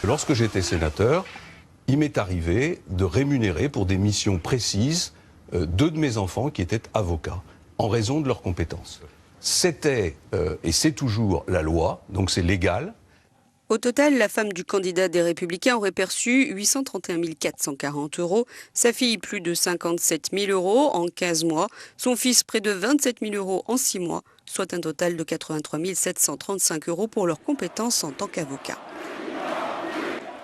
Lorsque j'étais sénateur, il m'est arrivé de rémunérer pour des missions précises deux de mes enfants qui étaient avocats, en raison de leurs compétences. C'était, et c'est toujours la loi, donc c'est légal. Au total, la femme du candidat des Républicains aurait perçu 831 440 €, sa fille plus de 57 000 € en 15 mois, son fils près de 27 000 € en 6 mois, soit un total de 83 735 € pour leurs compétences en tant qu'avocats.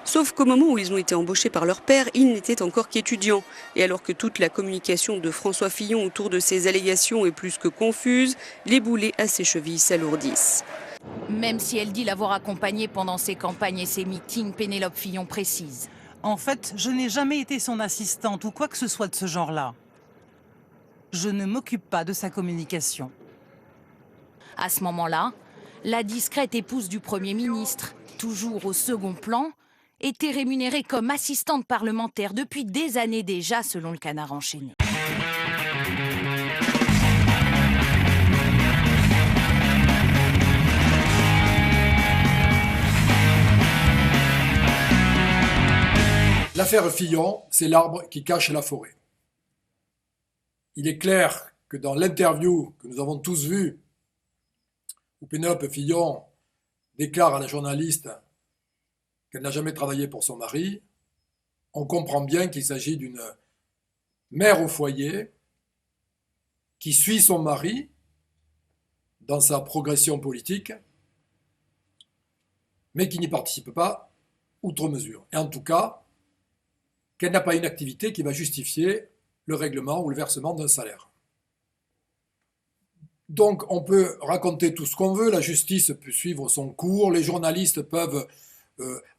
Sauf qu'au moment où ils ont été embauchés par leur père, ils n'étaient encore qu'étudiants. Et alors que toute la communication de François Fillon autour de ces allégations est plus que confuse, les boulets à ses chevilles s'alourdissent. Même si elle dit l'avoir accompagné pendant ses campagnes et ses meetings, Pénélope Fillon précise. En fait, je n'ai jamais été son assistante ou quoi que ce soit de ce genre-là. Je ne m'occupe pas de sa communication. À ce moment-là, la discrète épouse du Premier ministre, toujours au second plan, était rémunérée comme assistante parlementaire depuis des années déjà, selon le Canard enchaîné. L'affaire Fillon, c'est l'arbre qui cache la forêt. Il est clair que dans l'interview que nous avons tous vue, où Pénélope Fillon déclare à la journaliste qu'elle n'a jamais travaillé pour son mari, on comprend bien qu'il s'agit d'une mère au foyer qui suit son mari dans sa progression politique, mais qui n'y participe pas outre mesure. Et en tout cas, qu'elle n'a pas une activité qui va justifier le règlement ou le versement d'un salaire. Donc on peut raconter tout ce qu'on veut, la justice peut suivre son cours, les journalistes peuvent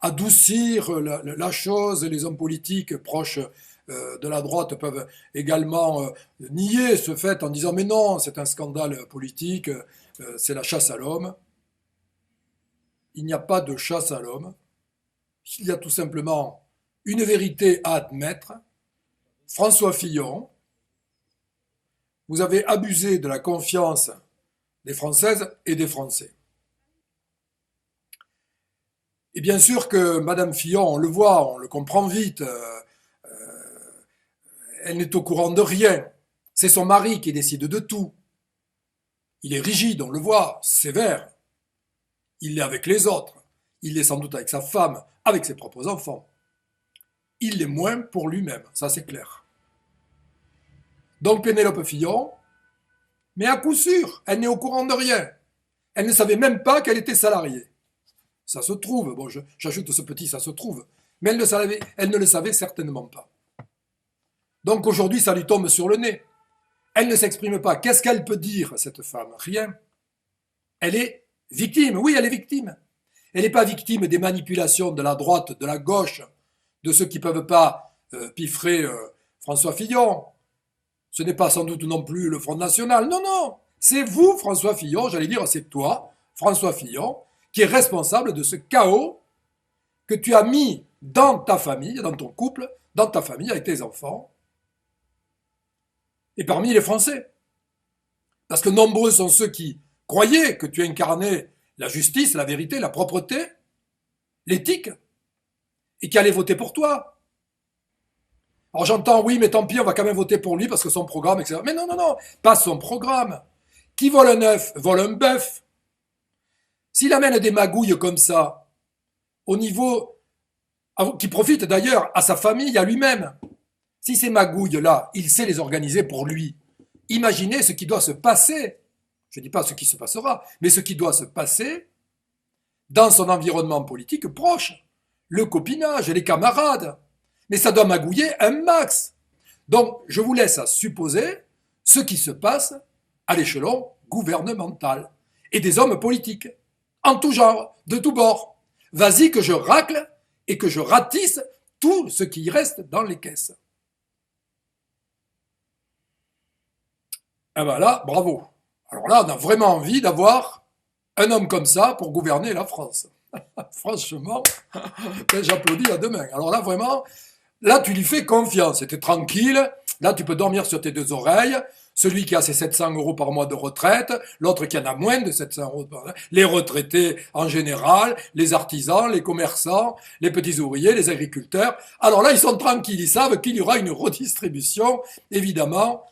adoucir la chose, les hommes politiques proches de la droite peuvent également nier ce fait en disant mais non, c'est un scandale politique, c'est la chasse à l'homme. Il n'y a pas de chasse à l'homme, il y a tout simplement une vérité à admettre. François Fillon, vous avez abusé de la confiance des Françaises et des Français. Et bien sûr que Madame Fillon, on le voit, on le comprend vite, elle n'est au courant de rien. C'est son mari qui décide de tout. Il est rigide, on le voit, sévère. Il l'est avec les autres. Il l'est sans doute avec sa femme, avec ses propres enfants. Il l'est moins pour lui-même, ça c'est clair. Donc Pénélope Fillon, mais à coup sûr, elle n'est au courant de rien. Elle ne savait même pas qu'elle était salariée. Ça se trouve, bon, j'ajoute ce petit ça se trouve, mais elle ne le savait certainement pas. Donc aujourd'hui, ça lui tombe sur le nez. Elle ne s'exprime pas. Qu'est-ce qu'elle peut dire, cette femme? Rien. Elle est victime, oui, elle est victime. Elle n'est pas victime des manipulations de la droite, de la gauche, de ceux qui ne peuvent pas piffrer François Fillon. Ce n'est pas sans doute non plus le Front National. Non, non, c'est vous, François Fillon, j'allais dire, c'est toi, François Fillon, qui est responsable de ce chaos que tu as mis dans ta famille, dans ton couple, dans ta famille, avec tes enfants, et parmi les Français. Parce que nombreux sont ceux qui croyaient que tu incarnais la justice, la vérité, la propreté, l'éthique, et qui allaient voter pour toi. Alors j'entends, oui, mais tant pis, on va quand même voter pour lui parce que son programme, etc. Mais non, non, non, pas son programme. Qui vole un œuf, vole un bœuf. S'il amène des magouilles comme ça, au niveau, qui profite d'ailleurs à sa famille, à lui-même, si ces magouilles-là, il sait les organiser pour lui, imaginez ce qui doit se passer, je ne dis pas ce qui se passera, mais ce qui doit se passer dans son environnement politique proche, le copinage, les camarades. Mais ça doit magouiller un max. Donc, je vous laisse à supposer ce qui se passe à l'échelon gouvernemental et des hommes politiques, en tout genre, de tous bords. Vas-y que je racle et que je ratisse tout ce qui reste dans les caisses. Et ben là, bravo. Alors là, on a vraiment envie d'avoir un homme comme ça pour gouverner la France. Franchement, j'applaudis à deux mains. Alors là, vraiment, là, tu lui fais confiance. T'es tranquille. Là, tu peux dormir sur tes deux oreilles. Celui qui a ses 700 € par mois de retraite, l'autre qui en a moins de 700 € par mois, les retraités en général, les artisans, les commerçants, les petits ouvriers, les agriculteurs. Alors là, ils sont tranquilles, ils savent qu'il y aura une redistribution, évidemment,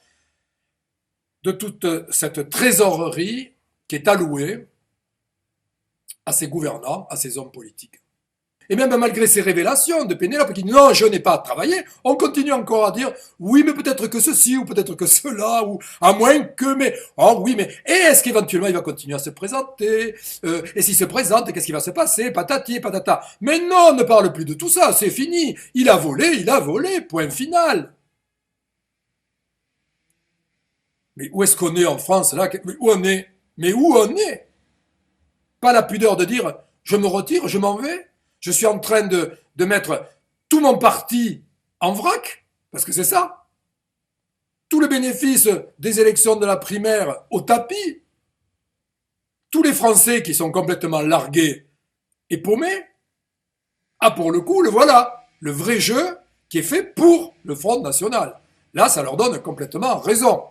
de toute cette trésorerie qui est allouée à ces gouvernants, à ces hommes politiques. Et même malgré ces révélations de Pénélope qui dit non, je n'ai pas travaillé, on continue encore à dire oui, mais peut-être que ceci ou peut-être que cela, ou à moins que, mais oh oui, mais et est-ce qu'éventuellement il va continuer à se présenter et s'il se présente, qu'est-ce qui va se passer? Patati, patata. Mais non, on ne parle plus de tout ça, c'est fini. Il a volé, point final. Mais où est-ce qu'on est en France là? Où on est? Mais où on est? Pas la pudeur de dire je me retire, je m'en vais. Je suis en train de mettre tout mon parti en vrac, parce que c'est ça. Tout le bénéfice des élections de la primaire au tapis. Tous les Français qui sont complètement largués et paumés. Ah, pour le coup, le voilà. Le vrai jeu qui est fait pour le Front National. Là, ça leur donne complètement raison.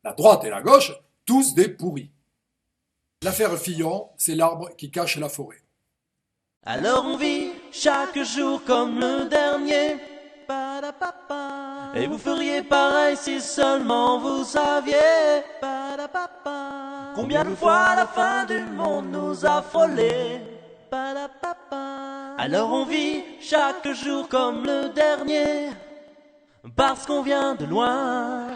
La droite et la gauche, tous des pourris. L'affaire Fillon, c'est l'arbre qui cache la forêt. Alors on vit chaque jour comme le dernier. Et vous feriez pareil si seulement vous saviez. Combien de fois la fin du monde nous a frôlés. Alors on vit chaque jour comme le dernier. Parce qu'on vient de loin.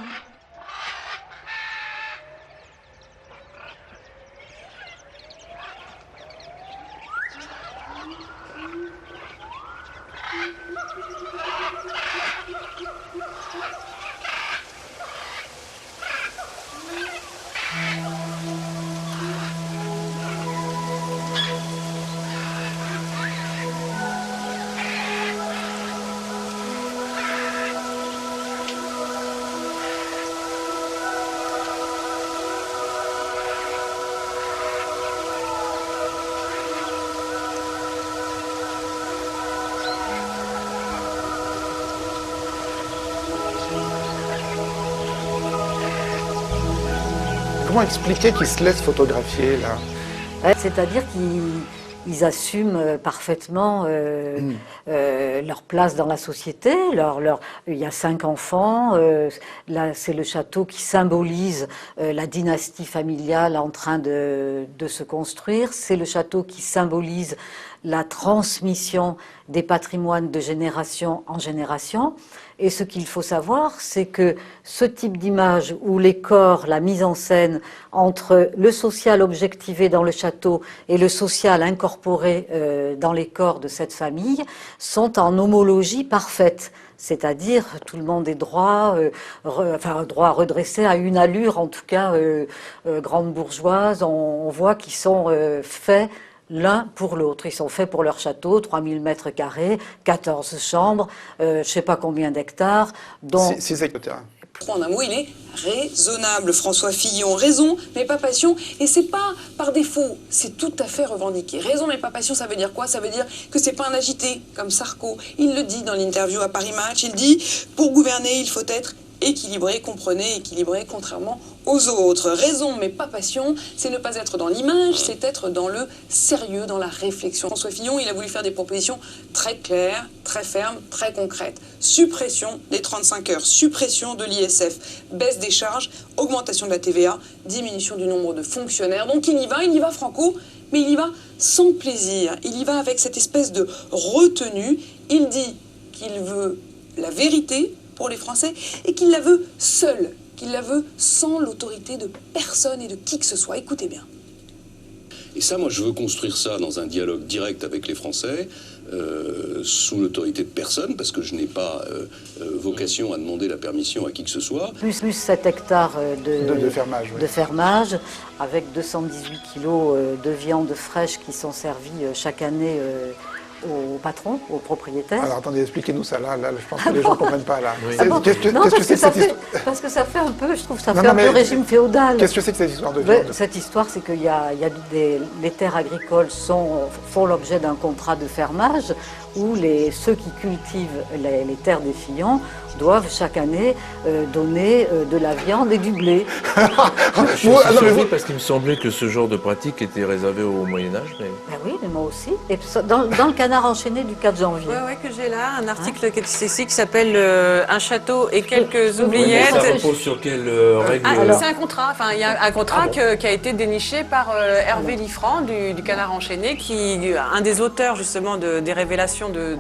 Comment expliquer qu'ils se laissent photographier là? C'est-à-dire qu'ils assument parfaitement leur place dans la société. Il y a 5 enfants. Là, c'est le château qui symbolise la dynastie familiale en train de se construire. C'est le château qui symbolise la transmission des patrimoines de génération en génération. Et ce qu'il faut savoir, c'est que ce type d'image où les corps, la mise en scène entre le social objectivé dans le château et le social incorporé dans les corps de cette famille sont en homologie parfaite. C'est-à-dire, tout le monde est droit redressé à une allure, en tout cas grande bourgeoise. On voit qu'ils sont faits l'un pour l'autre. Ils sont faits pour leur château, 3000 mètres carrés, 14 chambres, je ne sais pas combien d'hectares. Dont... 6 hectares. En un mot, il est raisonnable, François Fillon. Raison, mais pas passion. Et c'est pas par défaut, c'est tout à fait revendiqué. Raison, mais pas passion, ça veut dire quoi? Ça veut dire que c'est pas un agité, comme Sarko. Il le dit dans l'interview à Paris Match. Il dit, pour gouverner, il faut être équilibré, comprenez, équilibré, contrairement aux autres. Raison, mais pas passion, c'est ne pas être dans l'image, c'est être dans le sérieux, dans la réflexion. François Fillon, il a voulu faire des propositions très claires, très fermes, très concrètes. Suppression des 35 heures, suppression de l'ISF, baisse des charges, augmentation de la TVA, diminution du nombre de fonctionnaires. Donc il y va franco, mais il y va sans plaisir. Il y va avec cette espèce de retenue. Il dit qu'il veut la vérité pour les Français et qu'il la veut seule, qu'il la veut sans l'autorité de personne et de qui que ce soit. Écoutez bien. Et ça, moi, je veux construire ça dans un dialogue direct avec les Français, sous l'autorité de personne, parce que je n'ai pas vocation à demander la permission à qui que ce soit. Plus 7 hectares de fermage, oui. De fermage, avec 218 kilos de viande fraîche qui sont servis chaque année au patron, au propriétaire. Alors attendez, expliquez-nous ça là, je pense que les gens ne comprennent pas là. Oui. Parce que ça fait un peu, je trouve que ça fait un peu régime féodal. Qu'est-ce que c'est que cette histoire de viande? Cette histoire, c'est qu'il y a les terres agricoles font l'objet d'un contrat de fermage où ceux qui cultivent les terres des Fillons doivent chaque année donner de la viande et du blé. Je suis surpris parce qu'il me semblait que ce genre de pratique était réservé au Moyen-Âge. Mais... Ben oui, mais moi aussi. Et dans le Canard enchaîné du 4 janvier. Oui, que j'ai là, un article qui est ici qui s'appelle Un château et quelques oubliettes. Ça repose sur quelle règle? C'est un contrat. Enfin, il y a un contrat qui a été déniché par Hervé Liffrand du Canard enchaîné, qui est un des auteurs justement des révélations de...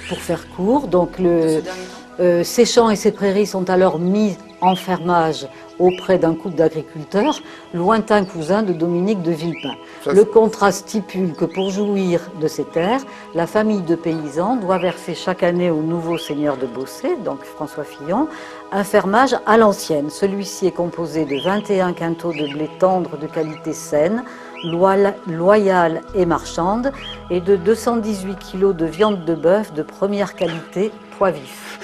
Pour faire court, donc ces champs et ces prairies sont alors mis en fermage auprès d'un couple d'agriculteurs, lointain cousin de Dominique de Villepin. Le contrat stipule que pour jouir de ces terres, la famille de paysans doit verser chaque année au nouveau seigneur de Bossé, donc François Fillon, un fermage à l'ancienne. Celui-ci est composé de 21 quintaux de blé tendre de qualité saine, loyale et marchande, et de 218 kilos de viande de bœuf de première qualité, poids vif.